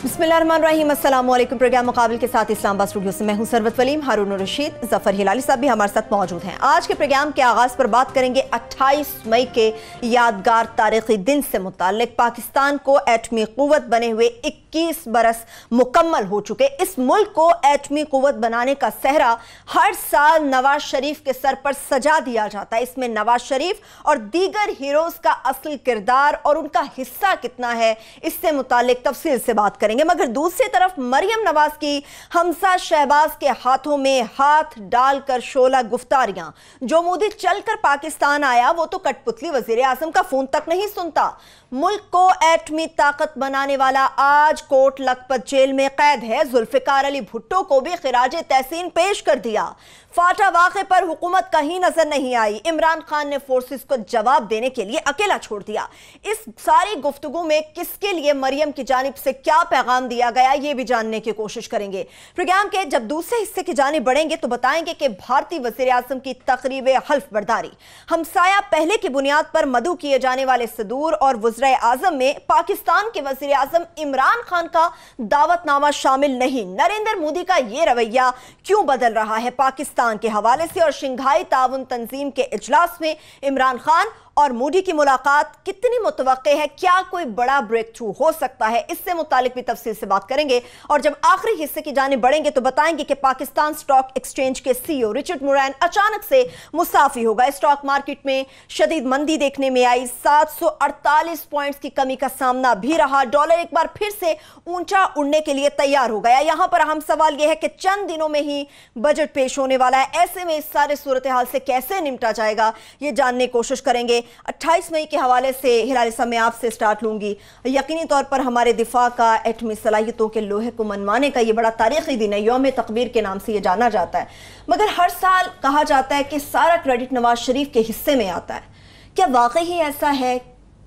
بسم اللہ الرحمن الرحیم، السلام علیکم۔ پروگرام مقابل کے ساتھ اسلام آباد اسٹوڈیو سے میں ہوں سروت ولیم، ہارون الرشید، ظفر ہلالی صاحب بھی ہمارے ساتھ موجود ہیں۔ آج کے پروگرام کے آغاز پر بات کریں گے 28 مئی کے یادگار تاریخی دن سے متعلق۔ پاکستان کو ایٹمی قوت بنے ہوئے 21 برس مکمل ہو چکے۔ اس ملک کو ایٹمی قوت بنانے کا صحرا ہر سال نواز شریف کے سر پر سجا دیا جاتا ہے۔ اس میں نواز شریف اور دیگر ہیروز کا اصل کردار اور ان کا حصہ کتنا ہے، اس سے متعلق تفصیل سے بات کریں گے۔ مگر دوسری طرف مریم نواز کی حمزہ شہباز کے ہاتھوں میں ہاتھ ڈال کر شعلہ گفتاریاں۔ جو مودی چل کر پاکستان آیا وہ تو کٹ پتلی وزیر اعظم کا فون تک نہیں سنتا۔ ملک کو ایٹمی طاقت بنانے والا آج کوٹ لکھپت جیل میں قید ہے۔ ذوالفقار علی بھٹو کو بھی خراج تحسین پیش کر دیا۔ فاٹا واقعے پر حکومت کہیں نظر نہیں آئی۔ عمران خان نے فورسز کو جواب دینے کے لیے اکیلا چھوڑ دیا۔ اس ساری گفتگو میں کس کے لیے مریم کی جانب سے کیا پیغام دیا گیا، یہ بھی جاننے کی کوشش کریں گے۔ پروگرام کے جب دوسرے حصے کی جانب بڑھیں گے تو بتائیں گے کہ بھارتی وزیر اعظم کی تقریب حلف برداری، ہمسایہ پہلے کی بنیاد پر مدعو کیے جانے والے صدور اور وزراء اعظم میں پاکستان کے وزیر اعظم عمران خان کا دعوت نامہ شامل نہیں۔ نریندر مودی کا یہ رویہ کیوں بدل رہا ہے پاکستان کے حوالے سے، اور شنگھائی تعاون تنظیم کے اجلاس میں عمران خان اور مودی کی ملاقات کتنی متوقع ہے، کیا کوئی بڑا بریک تھرو ہو سکتا ہے، اس سے متعلق بھی تفصیل سے بات کریں گے۔ اور جب آخری حصے کی جانب بڑھیں گے تو بتائیں گے کہ پاکستان سٹاک ایکسچینج کے سی او رچرڈ مورین اچانک سے مسافی ہو گئے۔ سٹاک مارکیٹ میں شدید مندی دیکھنے میں آئی، 748 پوائنٹس کی کمی کا سامنا بھی رہا۔ ڈالر ایک بار پھر سے اونچا اڑنے کے لیے تیار ہو گیا۔ یہاں پر اہم سوال یہ ہے کہ چند دنوں میں ہی بجٹ پیش ہونے والا ہے، ایسے میں اس سارے صورتحال سے کیسے نمٹا جائے گا، یہ جاننے کی کوشش کریں گے۔ 28 مئی کے حوالے سے ہلالی صاحب میں آپ سے سٹارٹ لوں گی۔ یقینی طور پر ہمارے دفاع کا، ایٹمی صلاحیتوں کے لوہے کو منوانے کا یہ بڑا تاریخی دن ہے، یوم تقبیر کے نام سے یہ جانا جاتا ہے، مگر ہر سال کہا جاتا ہے کہ سارا کریڈٹ نواز شریف کے حصے میں آتا ہے۔ کیا واقعی ایسا ہے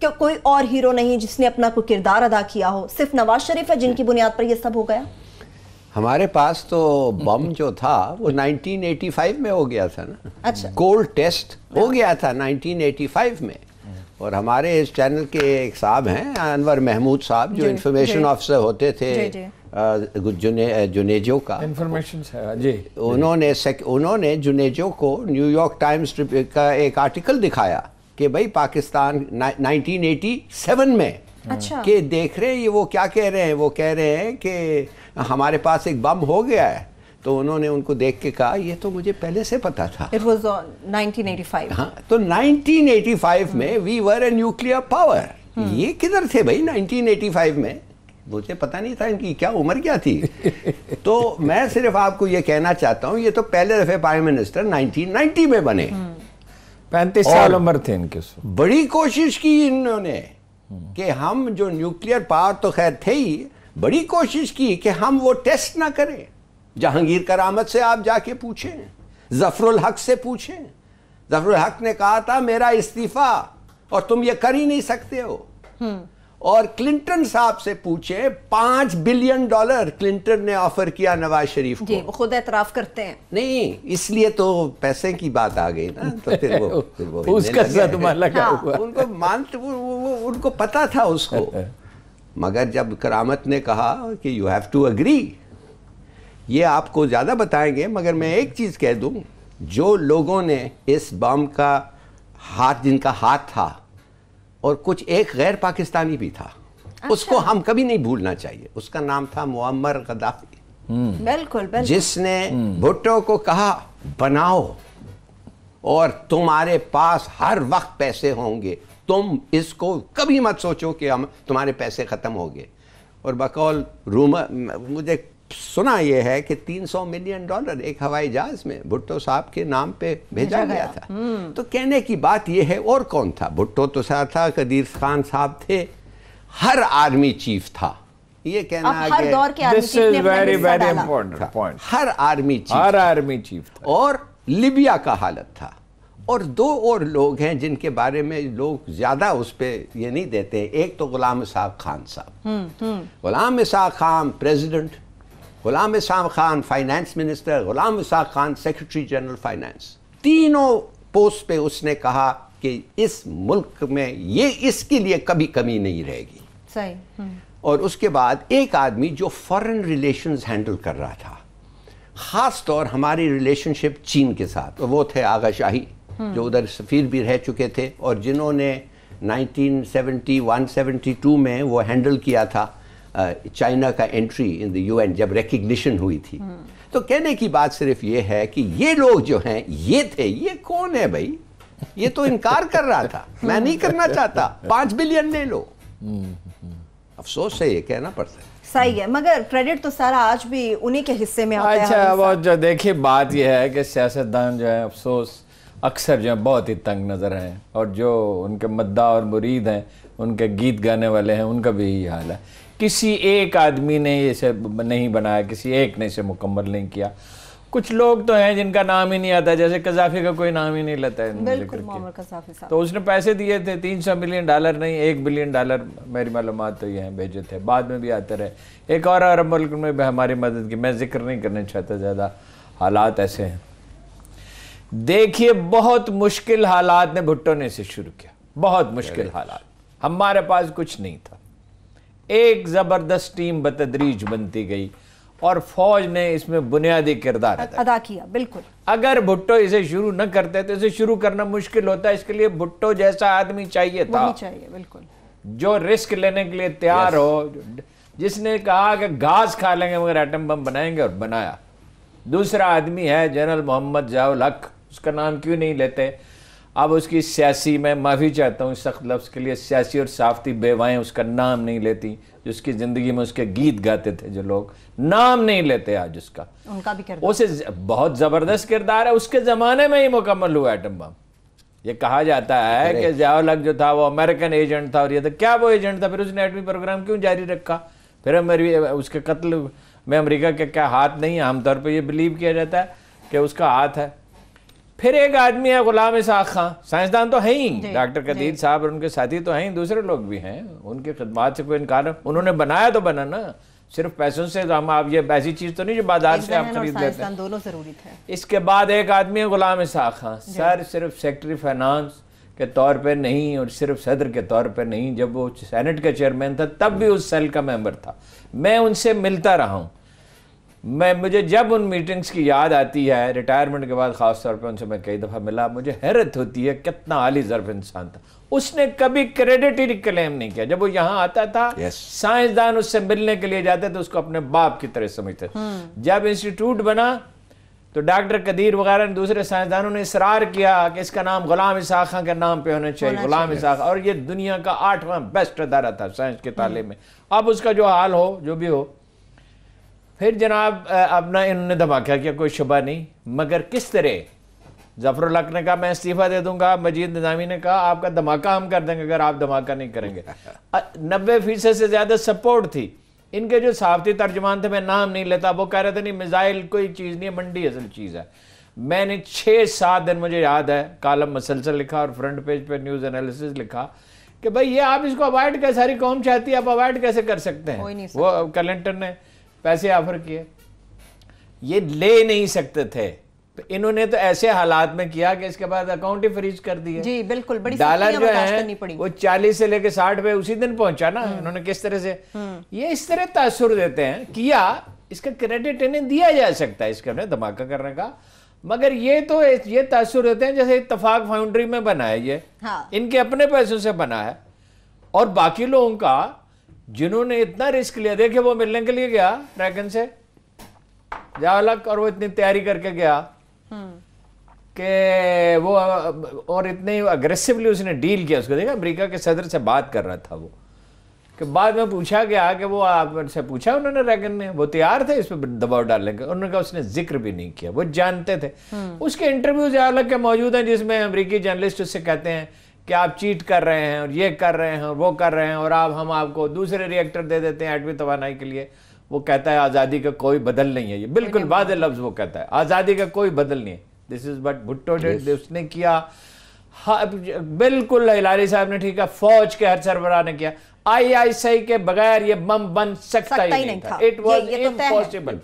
کہ کوئی اور ہیرو نہیں جس نے اپنا کوئی کردار ادا کیا ہو، صرف نواز شریف ہے جن کی بنیاد پر یہ سب ہو گیا؟ ہمارے پاس تو بم جو تھا وہ 1985 میں ہو گیا تھا نا۔ اچھا، گولڈ ٹیسٹ ہو گیا تھا 1985 میں، اور ہمارے اس چینل کے ایک صاحب ہیں انور محمود صاحب جو انفارمیشن آفیسر ہوتے تھے جنیجو کا، انہوں نے جنیجو کو نیو یارک ٹائمز کا ایک آرٹیکل دکھایا کہ بھائی پاکستان 1987 میں کہ دیکھ رہے ہیں یہ وہ کیا کہہ رہے ہیں، وہ کہہ رہے ہیں کہ ہمارے پاس ایک بم ہو گیا ہے۔ تو انہوں نے ان کو دیکھ کے کہا یہ تو مجھے پہلے سے پتا تھا۔ It was 1985۔ ہاں، تو 1985 میں we were a nuclear power۔ یہ کدھر تھے بھائی 1985 میں؟ مجھے پتا نہیں تھا ان کی کیا عمر کیا تھی۔ تو میں صرف آپ کو یہ کہنا چاہتا ہوں یہ تو پہلے دفعہ پرائم منسٹر 1990 میں بنے، 35 سال عمر تھے ان کے۔ بڑی کوشش کی انہوں نے کہ ہم جو نیوکلیئر پاور تو خیر تھے ہی، بڑی کوشش کی کہ ہم وہ ٹیسٹ نہ کریں۔ جہانگیر کرامت سے آپ جا کے پوچھیں، ظفر الحق سے پوچھیں، ظفر الحق نے کہا تھا میرا استعفیٰ اور تم یہ کر ہی نہیں سکتے ہو۔ اور کلنٹن صاحب سے پوچھیں، $5 بلین کلنٹن نے آفر کیا نواز شریف کو۔ جی، وہ خود اعتراف کرتے ہیں۔ نہیں، اس لیے تو پیسے کی بات آ گئی نا، تو پھر وہ اس کا صدمہ لگا ہوا، ان کو پتا تھا اس کو۔ مگر جب کرامت نے کہا کہ یو ہیو ٹو اگری، یہ آپ کو زیادہ بتائیں گے، مگر میں ایک چیز کہہ دوں، جو لوگوں نے اس بم کا ہاتھ، جن کا ہاتھ تھا، اور کچھ ایک غیر پاکستانی بھی تھا، اس کو ہم کبھی نہیں بھولنا چاہیے، اس کا نام تھا معمر غدافی۔ بالکل، جس نے بھٹو کو کہا بناؤ اور تمہارے پاس ہر وقت پیسے ہوں گے، تم اس کو کبھی مت سوچو کہ ہم تمہارے پیسے ختم ہو گئے۔ اور بقول رومر مجھے سنا یہ ہے کہ $300 ملین ایک ہوائی جہاز میں بھٹو صاحب کے نام پہ بھیجا گیا تھا۔ تو کہنے کی بات یہ ہے، اور کون تھا؟ بھٹو تو تھا، قدیر خان صاحب تھے، ہر آرمی چیف تھا۔ یہ کہنا ہے کہ ہر آرمی چیف تھا، اور لیبیا کا حالت تھا۔ اور دو اور لوگ ہیں جن کے بارے میں لوگ زیادہ اس پہ یہ نہیں دیتے ہیں۔ ایک تو غلام اسحاق خان صاحب، Ghulam Ishaq Khan president, Ghulam Ishaq Khan finance minister, Ghulam Ishaq Khan secretary general finance, تینوں پوسٹ پہ اس نے کہا کہ اس ملک میں یہ اس کے لیے کبھی کمی نہیں رہے گی۔ صحیح۔ اور اس کے بعد ایک آدمی جو فارن ریلیشنز ہینڈل کر رہا تھا، خاص طور ہماری ریلیشن شپ چین کے ساتھ، وہ تھے آغا شاہی جو ادھر سفیر بھی رہ چکے تھے اور جنہوں نے 1971-72 میں وہ ہینڈل کیا تھا چائنا کا انٹری ان دی UN جب ریکگنیشن ہوئی تھی. تو کہنے کی بات صرف یہ ہے کہ یہ لوگ جو ہیں یہ تھے، یہ کون ہے بھائی؟ یہ تو انکار کر رہا تھا، میں نہیں کرنا چاہتا، 5 بلین لے لو. افسوس سے یہ کہنا پڑتا ہے. صحیح ہے، مگر کریڈٹ تو سارا آج بھی انہی کے حصے میں آتا ہے. اچھا وہ جو دیکھیے بات یہ ہے کہ سیاستدان جو ہے افسوس اکثر جو ہے بہت ہی تنگ نظر ہیں، اور جو ان کے مداح اور مرید ہیں، ان کے گیت گانے والے ہیں، ان کا بھی یہی حال ہے. کسی ایک آدمی نے اسے نہیں بنایا، کسی ایک نے اسے مکمل نہیں کیا. کچھ لوگ تو ہیں جن کا نام ہی نہیں آتا، جیسے قذافی کا کوئی نام ہی نہیں لیتا ہے. بالکل معمر قذافی صاحب. تو اس نے پیسے دیے تھے $300 ملین نہیں $1 بلین میری معلومات تو یہ ہیں بھیجے تھے، بعد میں بھی آتے رہے. ایک اور عرب ملک میں بھی ہماری مدد کی، میں ذکر نہیں کرنا چاہتا زیادہ، حالات ایسے ہیں. دیکھیے بہت مشکل حالات نے بھٹو نے اسے شروع کیا، بہت مشکل حالات. ہمارے پاس کچھ نہیں تھا، ایک زبردست ٹیم بتدریج بنتی گئی اور فوج نے اس میں بنیادی کردار ادا کیا. بالکل اگر بھٹو اسے شروع نہ کرتے تو اسے شروع کرنا مشکل ہوتا. اس کے لیے بھٹو جیسا آدمی چاہیے تھا، بالکل جو رسک لینے کے لیے تیار ہو، جس نے کہا کہ گھاس کھا لیں گے مگر ایٹم بم بنائیں گے، اور بنایا. دوسرا آدمی ہے جنرل محمد ضیاء الحق، اس کا نام کیوں نہیں لیتے؟ اب اس کی سیاسی، میں معافی چاہتا ہوں اس سخت لفظ کے لیے، سیاسی اور صحافتی بیوائیں اس کا نام نہیں لیتی، جو اس کی زندگی میں اس کے گیت گاتے تھے، جو لوگ نام نہیں لیتے آج اس کا. ان کا بھی کردار، اسے بہت زبردست کردار ہے. اس کے زمانے میں ہی مکمل ہوا ایٹم بم. یہ کہا جاتا ہے کہ ضیاء الحق جو تھا وہ امریکن ایجنٹ تھا، اور یہ تھا کیا وہ ایجنٹ تھا؟ پھر اس نے ایٹمی پروگرام کیوں جاری رکھا؟ پھر اس کے قتل میں امریکہ کا کیا ہاتھ نہیں ہے؟ عام طور پہ یہ بلیو کیا جاتا ہے کہ اس کا ہاتھ ہے. پھر ایک آدمی ہے غلام اسحاق خان، سائنسدان تو ہیں ہی، ڈاکٹر قدیر صاحب اور ان کے ساتھی تو ہیں ہی، دوسرے لوگ بھی ہیں، ان کی خدمات سے کوئی انکار نہیں. انہوں نے بنایا تو بنا نا، صرف پیسوں سے. ہم آپ یہ ایسی چیز تو نہیں جو بازار سے آپ خرید لیتے ہیں، دونوں ضروری تھے. اس کے بعد ایک آدمی ہے غلام اسحاق خان، سر صرف سیکٹری فائنانس کے طور پہ نہیں اور صرف صدر کے طور پہ نہیں، جب وہ سینٹ کا چیئرمین تھا تب بھی اس سیل کا ممبر تھا. میں ان سے ملتا رہا ہوں. مجھے جب ان میٹنگز کی یاد آتی ہے ریٹائرمنٹ کے بعد، خاص طور پہ ان سے میں کئی دفعہ ملا، مجھے حیرت ہوتی ہے کتنا عالی ظرف انسان تھا. اس نے کبھی کریڈٹ ہی کلیم نہیں کیا. جب وہ یہاں آتا تھا سائنسدان اس سے ملنے کے لیے جاتے تو اس کو اپنے باپ کی طرح سمجھتے. جب انسٹیٹیوٹ بنا تو ڈاکٹر قدیر وغیرہ نے، دوسرے سائنسدانوں نے اصرار کیا کہ اس کا نام غلام اسحاق خان کے نام پہ ہونا چاہیے، غلام اسحاق. اور یہ دنیا کا 8واں بیسٹ ادارہ تھا سائنس کے تعلیم میں. اب اس کا جو حال ہو، جو بھی ہو. پھر جناب اپنا انہوں نے دھماکہ کیا، کوئی شبہ نہیں، مگر کس طرح؟ ظفر الحق نے کہا میں استعفیٰ دے دوں گا، مجید نظامی نے کہا آپ کا دھماکہ ہم کر دیں گے اگر آپ دھماکہ نہیں کریں گے. 90% سے زیادہ سپورٹ تھی. ان کے جو صحافتی ترجمان تھے، میں نام نہیں لیتا، وہ کہہ رہے تھے نہیں میزائل کوئی چیز نہیں ہے، منڈی اصل چیز ہے. میں نے 6-7 دن مجھے یاد ہے کالم مسلسل لکھا اور فرنٹ پیج پہ نیوز انالیسز لکھا کہ بھائی یہ آپ اس کو اوائڈ کر، ساری قوم چاہتی ہے، آپ اوائڈ کیسے کر سکتے ہیں؟ وہ کلنٹن نے پیسے آفر کیے، یہ لے نہیں سکتے تھے. انہوں نے تو ایسے حالات میں کیا کہ اس کے بعد اکاؤنٹ ہی فریز کر دیے. جی بالکل، بڑی ڈالر جو ہے وہ 40 سے لے کے 60 پہ اسی دن پہنچا نا. انہوں نے کس طرح سے یہ اس طرح تاثر دیتے ہیں کیا، اس کا کریڈٹ انہیں دیا جا سکتا ہے اس کا دھماکہ کرنے کا. مگر یہ تو یہ تاثر دیتے ہیں جیسے اتفاق فاؤنڈری میں بنا ہے، یہ ان کے اپنے پیسوں سے بنا ہے، اور باقی لوگوں کا جنہوں نے اتنا رسک لیا. دیکھیں وہ ملنے کے لیے گیا ڈریگن سے ضیاء الحق، اور وہ اتنی تیاری کر کے گیا کہ وہ، اور اتنے اگریسولی اس نے ڈیل کیا. اس کو دیکھا امریکہ کے صدر سے بات کر رہا تھا وہ، کہ بعد میں پوچھا گیا کہ وہ آپ سے پوچھا انہوں نے ریگن نے، وہ تیار تھے اس پہ دباؤ ڈالنے کا. انہوں نے کہا اس نے ذکر بھی نہیں کیا، وہ جانتے تھے. اس کے انٹرویو ضیاء الحق کے موجود ہیں جس میں امریکی جرنلسٹ اس سے کہتے ہیں کہ آپ چیٹ کر رہے ہیں اور یہ کر رہے ہیں اور وہ کر رہے ہیں، اور ہم آپ کو دوسرے ری ایکٹر دے دیتے ہیں ایٹمی توانائی کے لیے. وہ کہتا ہے آزادی کا کوئی بدل نہیں ہے. یہ بالکل واضح لفظ وہ کہتا ہے، آزادی کا کوئی بدل نہیں ہے. دس از بٹ بھٹو ڈیڈ، اس نے کیا. بالکل ہلاری صاحب نے ٹھیک ہے، فوج کے ہر سربراہ نے کیا. ISI کے بغیر یہ بم بن سکتا ہی نہیں تھا. It was impossible.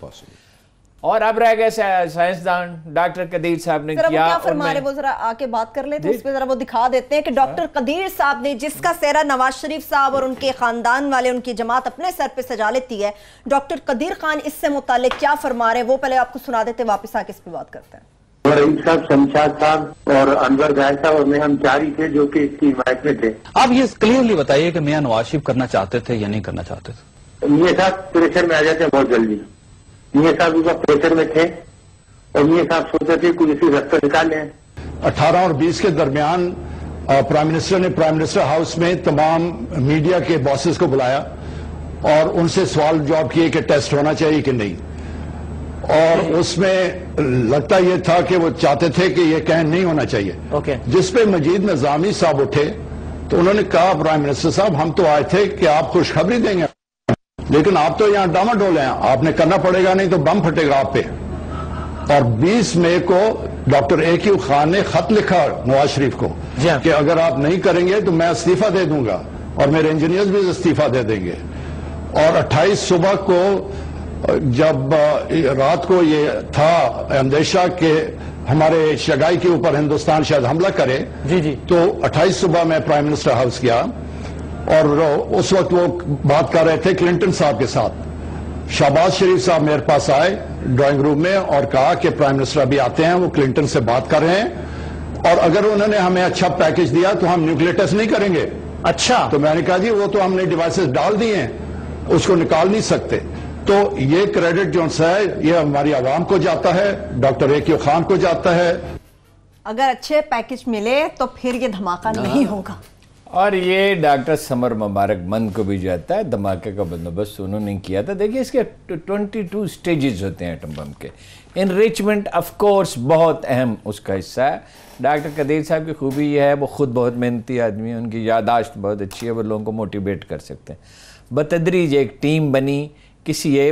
اور اب رہ گئے سائنسدان ڈاکٹر قدیر صاحب نے کیا، کیا فرما رہے وہ ذرا آ کے بات کر لیتے اس پہ ذرا وہ دکھا دیتے ہیں کہ ڈاکٹر قدیر صاحب نے جس کا سہرا نواز شریف صاحب اور ان کے خاندان والے ان کی جماعت اپنے سر پہ سجا لیتی ہے، ڈاکٹر قدیر خان اس سے متعلق کیا فرما رہے ہیں وہ پہلے آپ کو سنا دیتے، واپس آ کے اس پہ بات کرتے ہیں۔ رئیس صاحب، شمشاد صاحب اور انور گائے صاحب اور میں ہم چار ہی تھے جو کہ اس کی حمایت میں تھے۔ آپ یہ کلیئرلی بتائیے کہ میاں نواز شریف کرنا چاہتے تھے یا نہیں کرنا چاہتے تھے؟ میاں صاحب پریشر میں آ جاتے ہیں بہت جلدی، میاں صاحب اس وقت پریشر میں تھے اور میاں صاحب سوچتے تھے کچھ اسی رستہ نکال لیں۔ 18 اور 20 کے درمیان پرائم منسٹر نے پرائم منسٹر ہاؤس میں تمام میڈیا کے باسز کو بلایا اور ان سے سوال جواب کیے کہ ٹیسٹ ہونا چاہیے کہ نہیں، اور اس میں لگتا یہ تھا کہ وہ چاہتے تھے کہ یہ کہیں نہیں ہونا چاہیے، جس پہ مجید نظامی صاحب اٹھے تو انہوں نے کہا پرائم منسٹر صاحب ہم تو آئے تھے کہ آپ خوشخبری دیں گے، لیکن آپ تو یہاں ڈاماڈول ہیں، آپ نے کرنا پڑے گا نہیں تو بم پھٹے گا آپ پہ۔ اور 20 مئی کو ڈاکٹر اے خان نے خط لکھا نواز شریف کو کہ اگر آپ نہیں کریں گے تو میں استعفیٰ دے دوں گا اور میرے انجینئرز بھی استعفیٰ دے دیں گے۔ اور 28 صبح کو جب رات کو یہ تھا اندیشہ کہ ہمارے شگائی کے اوپر ہندوستان شاید حملہ کرے، تو 28 صبح میں پرائم منسٹر ہاؤس گیا اور اس وقت وہ بات کر رہے تھے کلنٹن صاحب کے ساتھ۔ شہباز شریف صاحب میرے پاس آئے ڈرائنگ روم میں اور کہا کہ پرائم منسٹر ابھی آتے ہیں، وہ کلنٹن سے بات کر رہے ہیں اور اگر انہوں نے ہمیں اچھا پیکج دیا تو ہم نیوکلیئر ٹیسٹ نہیں کریں گے۔ اچھا، تو میں نے کہا جی وہ تو ہم نے ڈیوائسز ڈال دی ہیں، اس کو نکال نہیں سکتے۔ تو یہ کریڈٹ جو ہے یہ ہماری عوام کو جاتا ہے، ڈاکٹر اے خان کو جاتا ہے۔ اگر اچھے پیکج ملے تو پھر یہ دھماکہ نہیں ہوگا، اور یہ ڈاکٹر سمر مبارک مند کو بھی جاتا ہے، دھماکے کا بندوبست انہوں نے کیا تھا۔ دیکھیے اس کے 22 سٹیجز ہوتے ہیں ایٹم بم کے، انریچمنٹ آف کورس بہت اہم اس کا حصہ ہے۔ ڈاکٹر قدیر صاحب کی خوبی یہ ہے وہ خود بہت محنتی آدمی ہیں، ان کی یادداشت بہت اچھی ہے، وہ لوگوں کو موٹیویٹ کر سکتے ہیں۔ بتدریج ایک ٹیم بنی،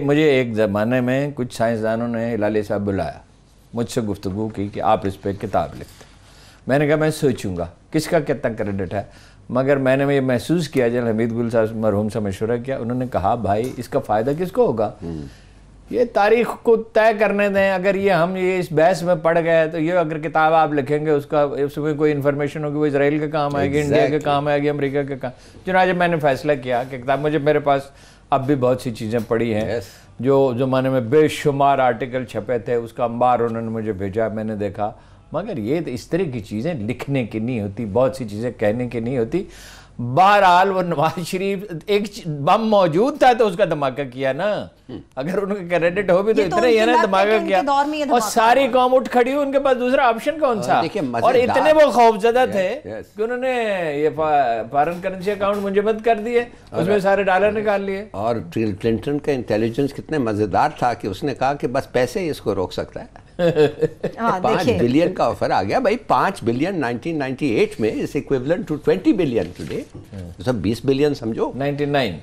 مجھے ایک زمانے میں کچھ سائنسدانوں نے ہلالی صاحب بلایا، مجھ سے گفتگو کی کہ آپ اس پہ کتاب لکھتے، میں نے کہا میں سوچوں گا کس کا کتنا کریڈٹ ہے، مگر میں نے یہ محسوس کیا جنرل حمید گل صاحب مرحوم سے مشورہ کیا، انہوں نے کہا بھائی اس کا فائدہ کس کو ہوگا، یہ تاریخ کو طے کرنے دیں، اگر یہ ہم یہ اس بحث میں پڑ گئے تو یہ اگر کتاب آپ لکھیں گے اس میں کوئی انفارمیشن ہوگی وہ اسرائیل کے کام آئے گی، انڈیا کے کام آئے گی، امریکہ کے کام۔ چنانچہ میں نے فیصلہ کیا کہ کتاب میرے پاس اب بھی بہت سی چیزیں پڑھی ہیں جو زمانے میں بے شمار آرٹیکل چھپے تھے، اس کا انبار انہوں نے مجھے بھیجا، میں نے دیکھا، مگر یہ اس طرح کی چیزیں لکھنے کی نہیں ہوتی، بہت سی چیزیں کہنے کی نہیں ہوتی۔ بہرحال وہ نواز شریف ایک بم موجود تھا تو اس کا دھماکہ کیا نا، اگر ان کا کریڈٹ ہو بھی تو اتنا ہی ہے نا، دھماکہ کیا اور ساری قوم اٹھ کھڑی ہوئی، ان کے پاس دوسرا آپشن کون سا، اور اتنے وہ خوفزدہ تھے کہ انہوں نے یہ فارن کرنسی اکاؤنٹ منجمد کر دیے، اس میں سارے ڈالر نکال لیے۔ اور کلنٹن کا انٹیلیجنس کتنے مزیدار تھا کہ اس نے کہا کہ بس پیسے ہی اس کو روک سکتا ہے۔ 5 بلین کا آفر آ گیا بھائی، 5 بلین 1998 میں is equivalent to 20 billion today، sub 20 billion سمجھو، 1998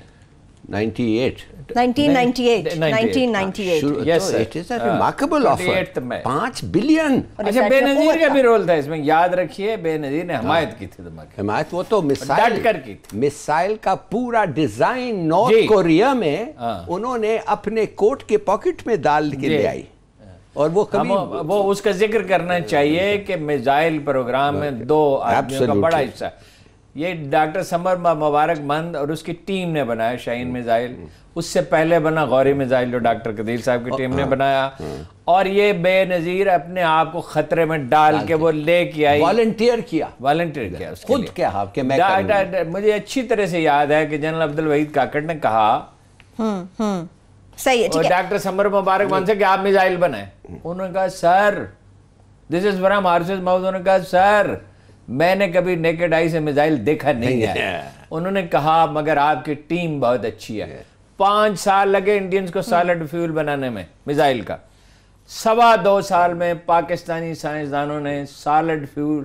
Yes sir. It is a remarkable offer. 5 billion. اچھا بے نظیر کا بھی رول تھا اس میں، یاد رکھیے بے نظیر نے حمایت کی تھی دھماکے، حمایت، وہ تو ڈٹ کر کی تھی۔ میسائل کا پورا ڈیزائن نارتھ کوریا میں انہوں نے اپنے کوٹ کے پاکٹ میں ڈال کے لے آئی، اور وہ اس کا ذکر کرنا چاہیے کہ میزائل پروگرام میں 2 آدمیوں کا بڑا حصہ یہ ڈاکٹر سمر مبارک مند اور اس کی ٹیم نے بنایا، شاہین میزائل، اس سے پہلے بنا غوری میزائل جو ڈاکٹر قدیر صاحب کی ٹیم نے بنایا، اور یہ بے نظیر اپنے آپ کو خطرے میں ڈال کے وہ لے کے آئی، والنٹیئر کیا خود کیا کہ میں مجھے اچھی طرح سے یاد ہے کہ جنرل عبدالوحید کاکڑ نے کہا ڈاکٹر سمر مبارک مان سے کہ آپ میزائل بنائیں، انہوں نے کہا سر دس از فرام ہارسز ماؤتھ، انہوں نے کہا سر میں نے کبھی نیکڈ آئی سے میزائل دیکھا نہیں ہے، انہوں نے کہا مگر آپ کی ٹیم بہت اچھی ہے۔ 5 سال لگے انڈینز کو سالڈ فیول بنانے میں میزائل کا، 2.25 سال میں پاکستانی سائنسدانوں نے سالڈ فیول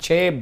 $6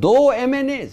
2 MNAs,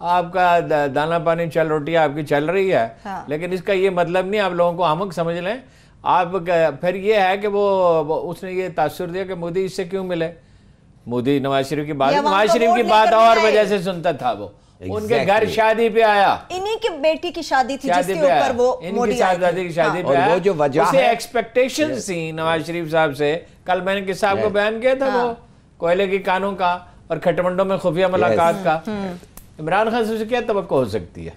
آپ کا دانا پانی چل روٹی آپ کی چل رہی ہے، لیکن اس کا یہ مطلب نہیں آپ لوگوں کو احمق سمجھ لیں. آپ پھر یہ ہے کہ وہ اس نے یہ تاثر دیا کہ مودی اس سے کیوں ملے. مودی نواز شریف کی بات، نواز شریف کی بات اور وجہ سے سنتا تھا، وہ ان کے گھر شادی پہ آیا، انہی کی بیٹی کی شادی تھی جس کے اوپر وہ مودی شہزادی کی شادی پہ آیا. اسے ایکسپیکٹیشنز تھیں نواز شریف صاحب سے. کل میں نے کس صاحب کو بیان کیا تھا وہ کوئلے کی کانوں کا اور کھٹمنڈوں میں خفیہ ملاقات کا. عمران خان سے کیا توقع ہو سکتی ہے؟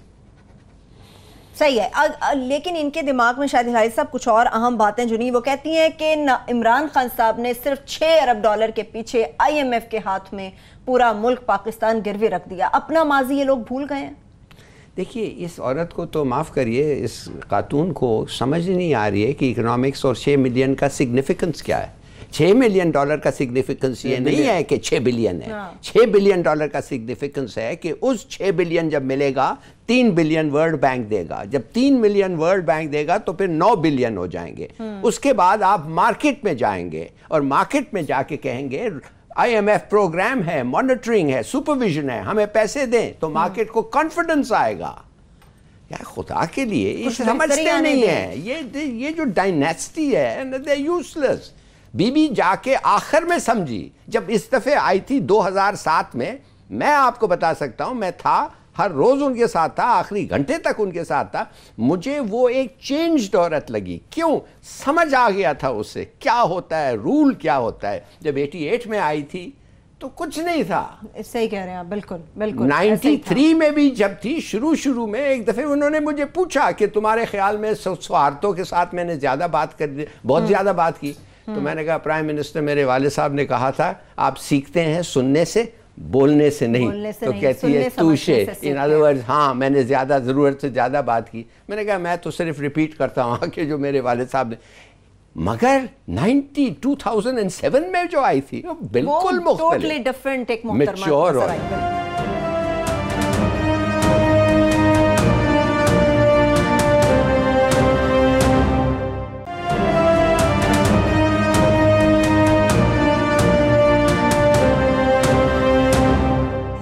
صحیح ہے، لیکن ان کے دماغ میں شاید ہلالی صاحب کچھ اور اہم باتیں جو نہیں. وہ کہتی ہیں کہ عمران خان صاحب نے صرف 6 ارب ڈالر کے پیچھے IMF کے ہاتھ میں پورا ملک پاکستان گروی رکھ دیا. اپنا ماضی یہ لوگ بھول گئے ہیں. دیکھیے اس عورت کو تو معاف کریے، اس خاتون کو سمجھ نہیں آ رہی ہے کہ اکنامکس اور 6 ملین کا سگنیفیکنس کیا ہے. 6 ملین ڈالر کا سگنیفیکنس یہ نہیں ہے کہ 6 بلین ہے. 6 بلین ڈالر کا سگنیفیکنس ہے کہ اس 6 بلین جب ملے گا 3 بلین ورلڈ بینک دے گا. جب 3 ملین ورلڈ بینک دے گا تو پھر 9 بلین ہو جائیں گے. اس کے بعد آپ مارکیٹ میں جائیں گے اور مارکیٹ میں جا کے کہیں گے IMF پروگرام ہے، مانیٹرنگ ہے، سپرویژن ہے، ہمیں پیسے دیں، تو مارکیٹ کو کانفیڈنس آئے گا. یار خدا کے لیے یہ سمجھتے نہیں ہیں. یہ جو ڈائنیسٹی ہے they're useless. بی بی جا کے آخر میں سمجھی جب اس دفعہ آئی تھی 2007 میں آپ کو بتا سکتا ہوں، میں تھا ہر روز ان کے ساتھ تھا، آخری گھنٹے تک ان کے ساتھ تھا. مجھے وہ ایک چینجڈ عورت لگی. کیوں؟ سمجھ آ گیا تھا اس سے کیا ہوتا ہے، رول کیا ہوتا ہے. جب 88 میں آئی تھی تو کچھ نہیں تھا. صحیح کہہ رہے ہیں بالکل بالکل. 93 میں بھی جب تھی شروع میں ایک دفعہ انہوں نے مجھے پوچھا کہ تمہارے خیال میں سوارتوں کے ساتھ میں نے زیادہ بات کر دی، بہت زیادہ بات کی. تو میں نے کہا پرائم منسٹر میرے والد صاحب نے کہا تھا آپ سیکھتے ہیں سننے سے، بولنے سے نہیں. تو کہتی ہے توشے، ان ادر ورڈز ہاں میں نے زیادہ ضرورت سے زیادہ بات کی. میں نے کہا میں تو صرف ریپیٹ کرتا ہوں کہ جو میرے والد صاحب نے. مگر 2007 میں جو آئی تھی وہ بالکل مختلف، میچور اور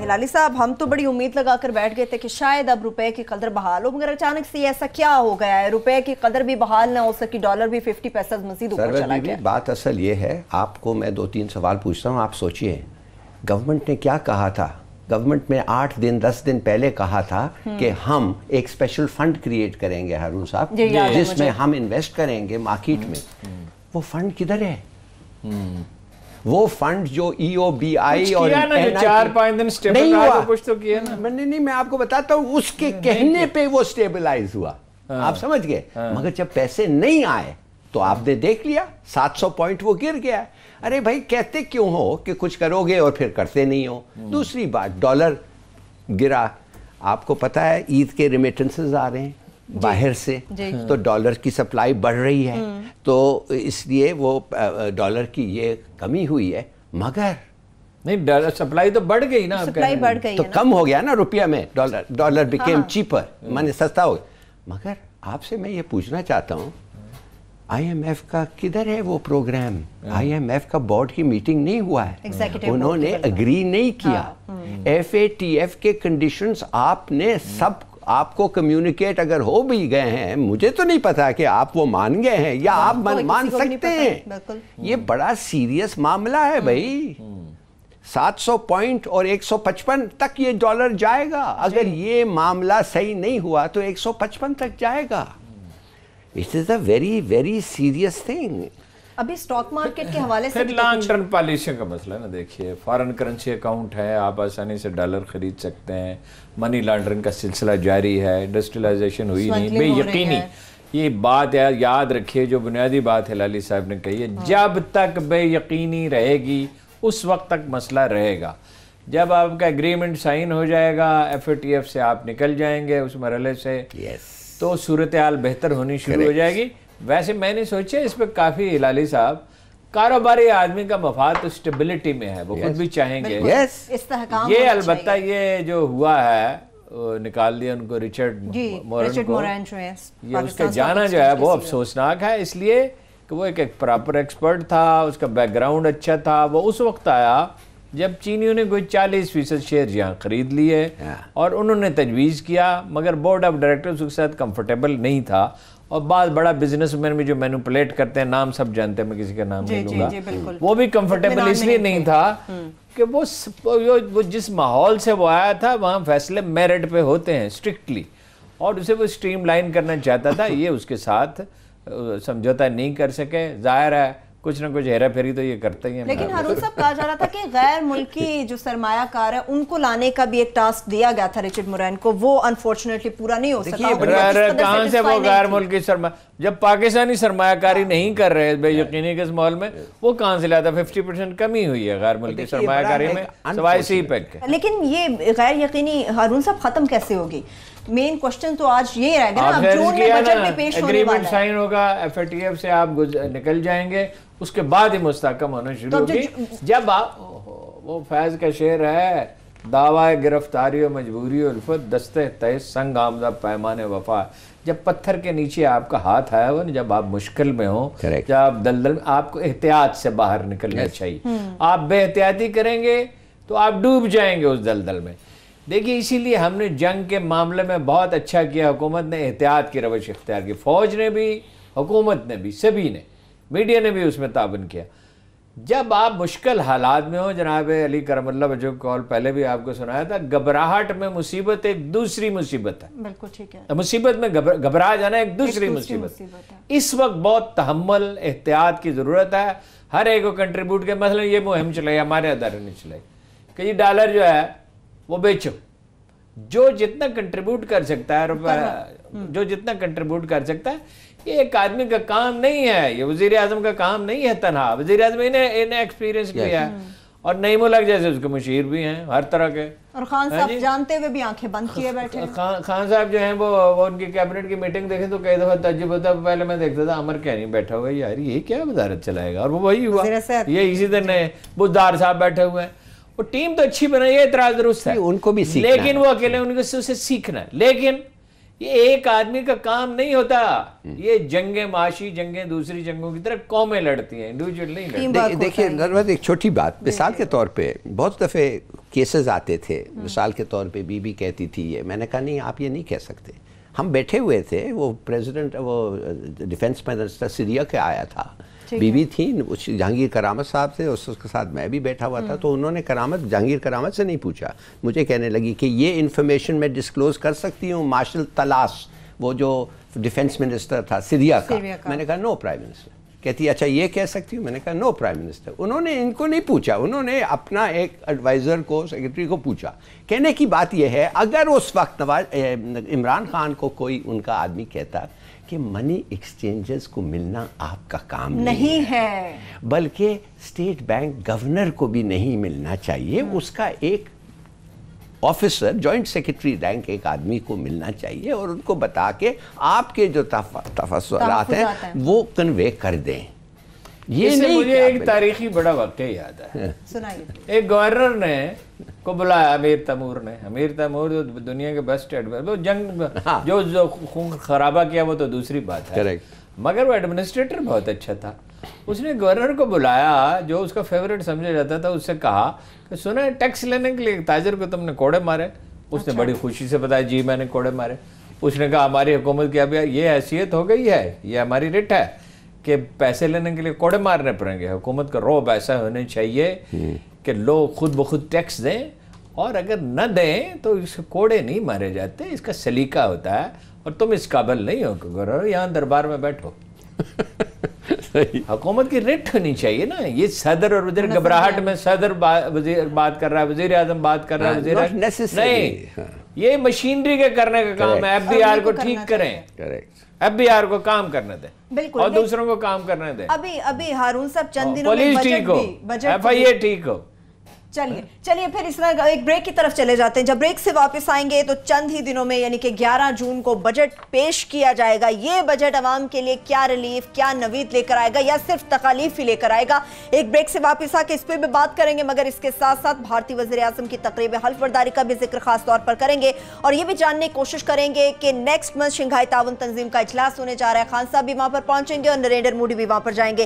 ہلالی صاحب ہم تو بڑی امید لگا کر بیٹھ گئے تھے کہ شاید اب روپے کی قدر بحال ہو، مگر اچانک سے ایسا کیا ہو گیا ہے روپے کی قدر بھی بحال نہ ہو سکی، ڈالر بھی 50 پیسہ مزید اوپر چلا گیا. بات اصل یہ ہے، آپ کو میں 2-3 سوال پوچھتا ہوں. آپ سوچئے گورنمنٹ نے کیا کہا تھا. گورنمنٹ میں 8 دن 10 دن پہلے کہا تھا کہ ہم ایک اسپیشل فنڈ کریٹ کریں گے ہارون صاحب، جس میں ہم انویسٹ کریں گے مارکیٹ میں. وہ فنڈ کدھر ہے؟ وہ فنڈ جو EOBI اور 4-5 دن نہیں ہوا. کچھ تو کیا نا. نہیں میں آپ کو بتاتا ہوں اس کے کہنے پہ وہ سٹیبلائز ہوا. آپ سمجھ گئے. مگر جب پیسے نہیں آئے تو آپ نے دیکھ لیا 700 پوائنٹ وہ گر گیا. ارے بھائی کہتے کیوں ہو کہ کچھ کرو گے اور پھر کرتے نہیں ہو. دوسری بات ڈالر گرا. آپ کو پتا ہے عید کے ریمیٹنسز آ رہے ہیں باہر سے، تو ڈالر کی سپلائی بڑھ رہی ہے، تو اس لیے وہ ڈالر کی یہ کمی ہوئی ہے. مگر نہیں ڈالر سپلائی تو بڑھ گئی نا، سپلائی بڑھ گئی تو کم ہو گیا نا روپیہ میں. ڈالر بیکیم چیپر، مانے سستا ہو گیا. مگر آپ سے میں یہ پوچھنا چاہتا ہوں IMF کا کدھر ہے وہ پروگرام؟ IMF کا بورڈ کی میٹنگ نہیں ہوا ہے، انہوں نے اگری نہیں کیا. FATF کے کنڈیشنز آپ نے سب آپ کو کمیونیکیٹ اگر ہو بھی گئے ہیں، مجھے تو نہیں پتا کہ آپ وہ مان گئے ہیں یا آپ مان سکتے ہیں. یہ بڑا سیریس معاملہ ہے بھائی. 700 پوائنٹ اور 155 تک یہ ڈالر جائے گا. اگر یہ معاملہ صحیح نہیں ہوا تو 155 تک جائے گا. It is a very very serious thing. ابھی سٹاک مارکیٹ کے حوالے سے لانگ ٹرم پالیسی کا مسئلہ نا. دیکھیے فارن کرنسی اکاؤنٹ ہے، آپ آسانی سے ڈالر خرید سکتے ہیں. منی لانڈرنگ کا سلسلہ جاری ہے، انڈسٹریلائزیشن ہوئی نہیں. بے یقینی یہ بات یاد رکھیے جو بنیادی بات ہلالی صاحب نے کہی ہے، جب تک بے یقینی رہے گی اس وقت تک مسئلہ رہے گا. جب آپ کا ایگریمنٹ سائن ہو جائے گا FATF سے، آپ نکل جائیں گے اس مرحلے سے، تو صورتحال بہتر ہونی شروع ہو جائے گی. ویسے میں نے سوچا اس پہ کافی ہلالی صاحب کاروباری آدمی کا مفاد تو اسٹیبلٹی میں ہے، وہ خود بھی چاہیں گے یہ. البتہ یہ جو ہوا ہے نکال دیا ان کو رچرڈ مورن کو، یہ اس کا جانا جو ہے وہ افسوسناک ہے، اس لیے کہ وہ ایک پراپر ایکسپرٹ تھا، اس کا بیک گراؤنڈ اچھا تھا. وہ اس وقت آیا جب چینیوں نے کوئی 40% شیئر یہاں خرید لیے اور انہوں نے تجویز کیا، مگر بورڈ آف ڈائریکٹرز کے ساتھ کمفرٹیبل نہیں تھا، اور بعض بڑا بزنس مین بھی جو مینوپولیٹ کرتے ہیں، نام سب جانتے ہیں، میں کسی کا نام نہیں لوں گا، وہ بھی کمفرٹیبل اس لیے نہیں تھا کہ وہ جس ماحول سے وہ آیا تھا وہاں فیصلے میرٹ پہ ہوتے ہیں اسٹرکٹلی، اور اسے وہ اسٹریم لائن کرنا چاہتا تھا، یہ اس کے ساتھ سمجھوتا نہیں کر سکے، ظاہر ہے کچھ نہ کچھ ہیرا پھیری تو یہ کرتے ہی ہیں۔ لیکن ہارون صاحب کہا جا رہا تھا کہ غیر ملکی جو سرمایہ کار ہے ان کو لانے کا بھی ایک ٹاسک دیا گیا تھا رچرڈ مورین کو، وہ انفارچونیٹلی پورا نہیں ہو سکا۔ کہاں سے وہ غیر ملکی سرمایہ، جب پاکستانی سرمایہ کاری نہیں کر رہے بے یقینی کے اس ماحول میں، وہ کہاں سے لاتا؟ 50% کمی ہوئی ہے غیر ملکی سرمایہ کاری میں سوائے سی پیک کے۔ لیکن یہ غیر یقینی ہارون صاحب ختم کیسے ہوگی؟ مین کوشچن تو آج یہی رہ گیا نا، جون میں بجٹ میں پیش ہونے والا ہے، اگریمنٹ سائن ہوگا، ایف اے ٹی ایف سے آپ نکل جائیں گے، اس کے بعد ہی مستحکم ہونا شروع ہوگی۔ جب آپ وہ فیض کا شعر ہے، دعوی گرفتاری و مجبوری و الفت دستے تہ سنگ آمدہ پیمان وفا، جب پتھر کے نیچے آپ کا ہاتھ آیا ہو، جب آپ مشکل میں ہوں، جب آپ دلدل میں، آپ کو احتیاط سے باہر نکلنا چاہیے۔ آپ بے احتیاطی کریں گے تو آپ ڈوب جائیں گے اس دلدل میں۔ دیکھیے اسی لیے ہم نے جنگ کے معاملے میں بہت اچھا کیا، حکومت نے احتیاط کی روش اختیار کی، فوج نے بھی، حکومت نے بھی، سبھی نے، میڈیا نے بھی اس میں تعاون کیا۔ جب آپ مشکل حالات میں ہوں، جناب علی کرم اللہ وجہ کال پہلے بھی آپ کو سنایا تھا، گھبراہٹ میں مصیبت ایک دوسری مصیبت ہے، بالکل ٹھیک ہے، مصیبت میں گھبرا جانا ایک دوسری مصیبت ہے۔ اس وقت بہت تحمل، احتیاط کی ضرورت ہے، ہر ایک کو کنٹریبیوٹ کے، مثلا یہ مہم چلائی، ہمارے ادارے نے چلائی کہ یہ ڈالر جو ہے وہ بیچو، جو جتنا کنٹریبیوٹ کر سکتا ہے روپے، جو جتنا کنٹریبیوٹ کر سکتا ہے، یہ ایک آدمی کا کام نہیں ہے، یہ وزیر اعظم کا کام نہیں ہے تنہا، وزیر اعظم انہیں ایکسپیرینس بھی ہے، اور نئی ملک جیسے اس کے مشیر بھی ہیں ہر طرح کے، اور خان صاحب جانتے ہوئے بھی آنکھیں بند کیے بیٹھے ہیں۔ خان صاحب جو ہیں وہ ان کی کیبنٹ کی میٹنگ دیکھیں تو کئی دفعہ تعجب ہوتا ہے، پہلے میں دیکھتا تھا عمر کیا نہیں بیٹھا ہوا، یار یہ کیا وزارت چلائے گا، اور وہ وہی ہوا، یہ اسی دن بزدار صاحب بیٹھے ہوئے ہیں۔ وہ ٹیم تو اچھی بنا، یہ اعتراض درست ہے، ان کو بھی سیکھنا، لیکن وہ اکیلے ان کو اسے سیکھنا ہے، لیکن یہ ایک آدمی کا کام نہیں ہوتا، یہ جنگیں، معاشی جنگیں دوسری جنگوں کی طرح قومیں لڑتی ہیں، انڈیویجول نہیں لڑتی۔ دیکھیے نروت، ایک چھوٹی بات مثال کے طور پہ، بہت دفعے کیسز آتے تھے، مثال کے طور پہ بی بی کہتی تھی یہ، میں نے کہا نہیں آپ یہ نہیں کہہ سکتے، ہم بیٹھے ہوئے تھے، وہ پریزیڈنٹ، وہ ڈیفنس منسٹر سیریا کے آیا تھا، بی بی تھی، جہانگیر کرامت صاحب تھے، اس کے ساتھ میں بھی بیٹھا ہوا تھا، تو انہوں نے جہانگیر کرامت سے نہیں پوچھا، مجھے کہنے لگی کہ یہ انفارمیشن میں ڈسکلوز کر سکتی ہوں مارشل طلاس، وہ جو ڈیفنس منسٹر تھا سیریا کا، میں نے کہا نو پرائم منسٹر، کہتی اچھا یہ کہہ سکتی ہوں، میں نے کہا نو پرائم منسٹر۔ انہوں نے ان کو نہیں پوچھا، انہوں نے اپنا ایک ایڈوائزر کو، سیکرٹری کو پوچھا۔ کہنے کی بات یہ ہے، اگر اس وقت عمران خان کو کوئی ان کا آدمی کہتا کہ منی ایکسچینجز کو ملنا آپ کا کام نہیں ہے، بلکہ اسٹیٹ بینک گورنر کو بھی نہیں ملنا چاہیے، اس کا ایک آفیسر، جوائنٹ سیکرٹری رینک ایک آدمی کو ملنا چاہیے، اور ان کو بتا کے آپ کے جو تفصیلات ہیں وہ کنوے کر دیں۔ یہ نہیں، مجھے ایک تاریخی بڑا واقعہ یاد ہے، ایک گورنر نے کو بلایا امیر تیمور نے، امیر تیمور جو دنیا کے بیسٹ ایڈوائزر، وہ جنگ جو خون خرابہ کیا وہ تو دوسری بات ہے، مگر وہ ایڈمنسٹریٹر بہت اچھا تھا، اس نے گورنر کو بلایا جو اس کا فیورٹ سمجھا جاتا تھا، اس سے کہا کہ سنا ہے ٹیکس لینے کے لیے تاجر کو تم نے کوڑے مارے، اس نے بڑی خوشی سے بتایا جی میں نے کوڑے مارے، اس نے کہا ہماری حکومت کی اب یہ حیثیت ہو گئی ہے، یہ ہماری رٹ ہے کہ پیسے لینے کے لیے کوڑے مارنے پڑیں گے، حکومت کا روب ایسا ہونا چاہیے کہ لوگ خود بخود ٹیکس دیں، اور اگر نہ دیں تو اس کوڑے نہیں مارے جاتے، اس کا سلیقہ ہوتا ہے، اور تم اس قابل نہیں ہو کہ گورنر یہاں دربار میں بیٹھو۔ حکومت کی رٹ ہونی چاہیے نا، یہ صدر اور وزیر، گھبراہٹ میں صدر وزیر بات کر رہا ہے، وزیر اعظم بات کر رہا ہے، وزیر اعظم نہیں، یہ مشینری کے کرنے کا کام ہے، ایف بی آر کو ٹھیک کریں، ایف بی آر کو کام کرنے دیں اور دوسروں کو کام کرنے دیں، ابھی ہارون صاحب چند دنوں میں پولیس ٹھیک ہو، ایف آئی اے ٹھیک ہو۔ چلیے پھر اس طرح ایک بریک کی طرف چلے جاتے ہیں، جب بریک سے واپس آئیں گے تو چند ہی دنوں میں یعنی کہ 11 جون کو بجٹ پیش کیا جائے گا، یہ بجٹ عوام کے لیے کیا ریلیف، کیا نوید لے کر آئے گا، یا صرف تکالیف ہی لے کر آئے گا؟ ایک بریک سے واپس آ کے اس پہ بھی بات کریں گے، مگر اس کے ساتھ ساتھ بھارتی وزیر اعظم کی تقریب حلف برداری کا بھی ذکر خاص طور پر کریں گے، اور یہ بھی جاننے کی کوشش کریں گے کہ نیکسٹ منتھ شنگھائی تعاون تنظیم کا اجلاس ہونے جا رہا ہے، خان صاحب بھی وہاں پر پہنچیں گے اور نریندر مودی بھی وہاں پر جائیں گے،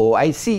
OIC,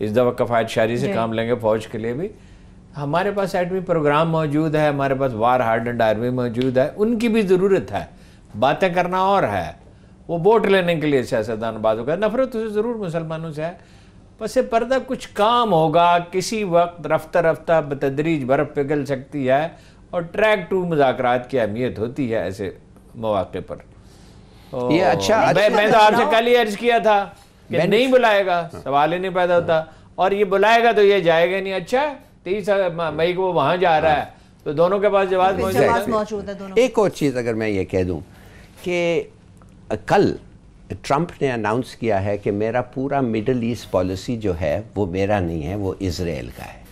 اس دفعہ کفایت شعری سے کام لیں گے فوج کے لیے بھی. ہمارے پاس ایٹمی پروگرام موجود ہے, ہمارے پاس وار ہارڈنڈ آرمی موجود ہے, ان کی بھی ضرورت ہے. باتیں کرنا اور ہے, وہ ووٹ لینے کے لیے سیاستدان بازو کا نفرت اسے ضرور مسلمانوں سے ہے. پس پردہ کچھ کام ہوگا, کسی وقت رفتہ رفتہ بتدریج برف پگھل سکتی ہے, اور ٹریک ٹو مذاکرات کی اہمیت ہوتی ہے ایسے مواقع پر. یہ اچھا میں تو آپ سے کل ہی عرض کیا تھا کہ نہیں بلائے گا, سوال ہی نہیں پیدا ہوتا, اور یہ بلائے گا تو یہ جائے گا نہیں. اچھا 30 مئی کو وہ وہاں جا رہا ہے تو دونوں کے پاس جواز موجود ہے. ایک اور چیز اگر میں یہ کہہ دوں کہ کل ٹرمپ نے اناؤنس کیا ہے کہ میرا پورا مڈل ایسٹ پالیسی جو ہے وہ میرا نہیں ہے, وہ اسرائیل کا ہے.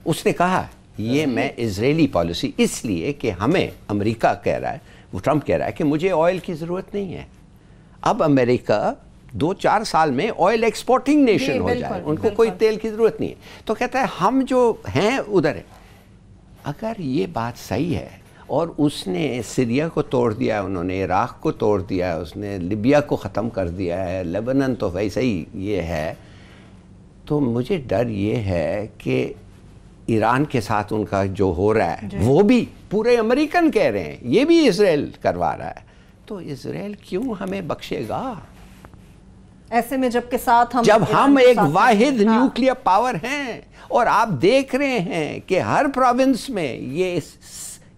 اس نے کہا یہ میں اسرائیلی پالیسی, اس لیے کہ ہمیں امریکہ کہہ رہا ہے, وہ ٹرمپ کہہ رہا ہے کہ مجھے آئل کی ضرورت نہیں ہے. اب امریکہ 2-4 سال میں آئل ایکسپورٹنگ نیشن ہو جائے, ان کو کوئی تیل کی ضرورت نہیں ہے. تو کہتا ہے ہم جو ہیں ادھر ہیں. اگر یہ بات صحیح ہے, اور اس نے سیریا کو توڑ دیا ہے, انہوں نے عراق کو توڑ دیا ہے, اس نے لیبیا کو ختم کر دیا ہے, لیبنن تو ویسے ہی یہ ہے, تو مجھے ڈر یہ ہے کہ ایران کے ساتھ ان کا جو ہو رہا ہے وہ بھی پورے امریکن کہہ رہے ہیں, یہ بھی اسرائیل کروا رہا ہے. تو اسرائیل کیوں ہمیں بخشے گا ایسے میں جب ہم ایک واحد نیوکلیر پاور ہیں, اور آپ دیکھ رہے ہیں کہ ہر پروونس میں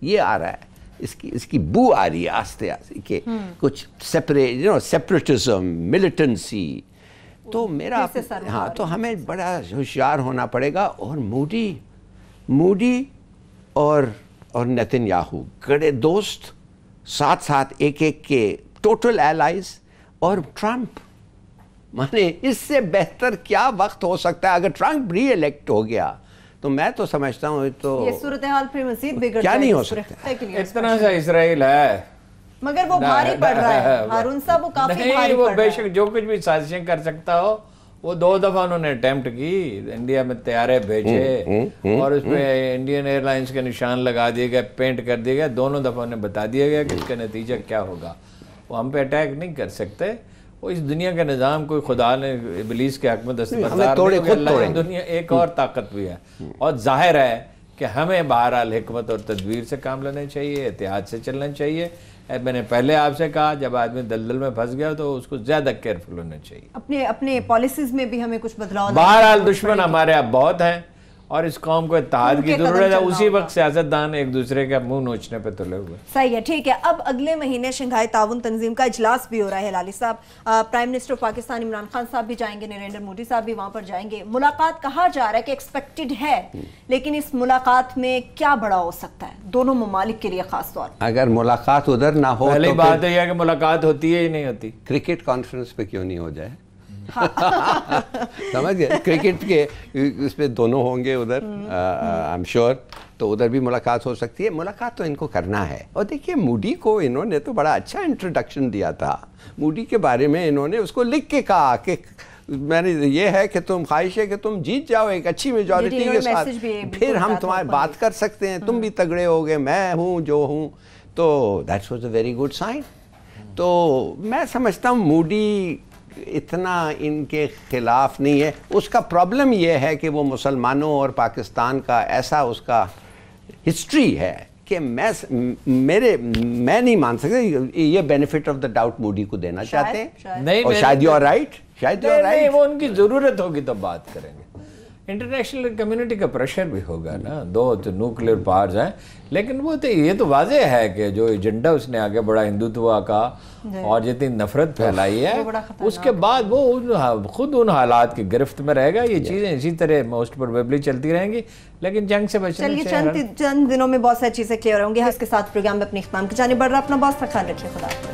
یہ آ رہا ہے, اس کی بو آ رہی ہے آستے آستے کہ کچھ سیپریٹزم, ملیٹنسی. تو میرا تو ہمیں بڑا ہوشیار ہونا پڑے گا. اور موڈی اور نیتن یاہو کڑے دوست, ساتھ ایک کے ٹوٹل ایلائز, اور ٹرمپ, مانے اس سے بہتر کیا وقت ہو سکتا ہے. اگر ٹرمپ ری الیکٹ ہو گیا تو میں تو سمجھتا ہوں تو یہ صورتحال پھر مزید بگڑ کیا نہیں ہو سکتا. اتنا سا اسرائیل ہے, مگر وہ بھاری پڑ رہا ہے ہارون صاحب, وہ کافی بھاری پڑ رہا ہے. وہ بے شک جو کچھ بھی سازشیں کر سکتا ہو, وہ 2 دفعہ انہوں نے اٹیمپٹ کی, انڈیا میں طیارے بھیجے اور اس پہ انڈین ایئر لائنز کے نشان لگا دیے گئے, پینٹ کر دیے گئے. دونوں دفعہ انہیں بتا دیا گیا کہ اس کا نتیجہ کیا ہوگا. وہ ہم پہ اٹیک نہیں کر سکتے. وہ اس دنیا کا نظام کوئی خدا نے ابلیس کے حق میں دستبردار نہیں, دنیا ایک اور طاقت بھی ہے. اور ظاہر ہے کہ ہمیں بہرحال حکمت اور تدبیر سے کام لینا چاہیے, احتیاط سے چلنا چاہیے. میں نے پہلے آپ سے کہا جب آدمی دلدل میں پھنس گیا تو اس کو زیادہ کیئرفل ہونا چاہیے. اپنے پالیسیز میں بھی ہمیں کچھ بدلاؤ. بہرحال دشمن ہمارے اب بہت ہیں, اور اس قوم کو اتحاد کی ضرورت ہے. اسی وقت سیاستدان ایک دوسرے کا منہ نوچنے پہ تلے ہوئے. صحیح ہے, ٹھیک ہے. اب اگلے مہینے شنگھائی تعاون تنظیم کا اجلاس بھی ہو رہا ہے ہلالی صاحب. پرائم منسٹر پاکستان عمران خان صاحب بھی جائیں گے, نریندر مودی صاحب بھی وہاں پر جائیں گے. ملاقات کہا جا رہا ہے کہ ایکسپیکٹڈ ہے, لیکن اس ملاقات میں کیا بڑا ہو سکتا ہے دونوں ممالک کے لیے خاص طور پر؟ اگر ملاقات ادھر نہ ہو, پہلی بات یہ ہے کہ ملاقات ہوتی ہے ہی نہیں ہوتی. کرکٹ کانفرنس پہ کیوں نہیں ہو جائے, سمجھ گئے, کرکٹ کے اس پہ دونوں ہوں گے ادھر, آئی ایم شیور, تو ادھر بھی ملاقات ہو سکتی ہے. ملاقات تو ان کو کرنا ہے. اور دیکھیے موڈی کو انہوں نے تو بڑا اچھا انٹروڈکشن دیا تھا. موڈی کے بارے میں انہوں نے اس کو لکھ کے کہا کہ میں نے یہ ہے کہ تم خواہش ہے کہ تم جیت جاؤ ایک اچھی میجورٹی کے ساتھ, پھر ہم تمہاری بات کر سکتے ہیں, تم بھی تگڑے ہو گئے, میں ہوں جو ہوں. تو that's was a very good sign. تو میں سمجھتا ہوں موڈی اتنا ان کے خلاف نہیں ہے. اس کا پرابلم یہ ہے کہ وہ مسلمانوں اور پاکستان کا ایسا اس کا ہسٹری ہے کہ میں نہیں مان سکتا. یہ بینیفٹ آف دا ڈاؤٹ موڈی کو دینا چاہتے ہیں, اور شاید یو آر رائٹ, شاید یو آر رائٹ. وہ ان کی ضرورت ہوگی تو بات کریں گے. انٹرنیشنل کمیونٹی کا پریشر بھی ہوگا نا, 2 تو نیوکلیر پاورز ہیں, لیکن وہ تو یہ تو واضح ہے کہ جو ایجنڈا اس نے آگے بڑھا ہندوتوا کا اور جتنی نفرت پھیلائی ہے, اس کے بعد وہ خود ان حالات کی گرفت میں رہے گا. یہ چیزیں اسی طرح موسٹ پروبیبلی چلتی رہیں گی, لیکن جنگ سے بچنے چلیے چند دنوں میں بہت ساری چیزیں کلیئر ہوں گی. اس کے ساتھ پروگرام میں اپنے اختتام کی جانب بڑھ رہا. اپنا بہت سا خیال رکھیے. خدا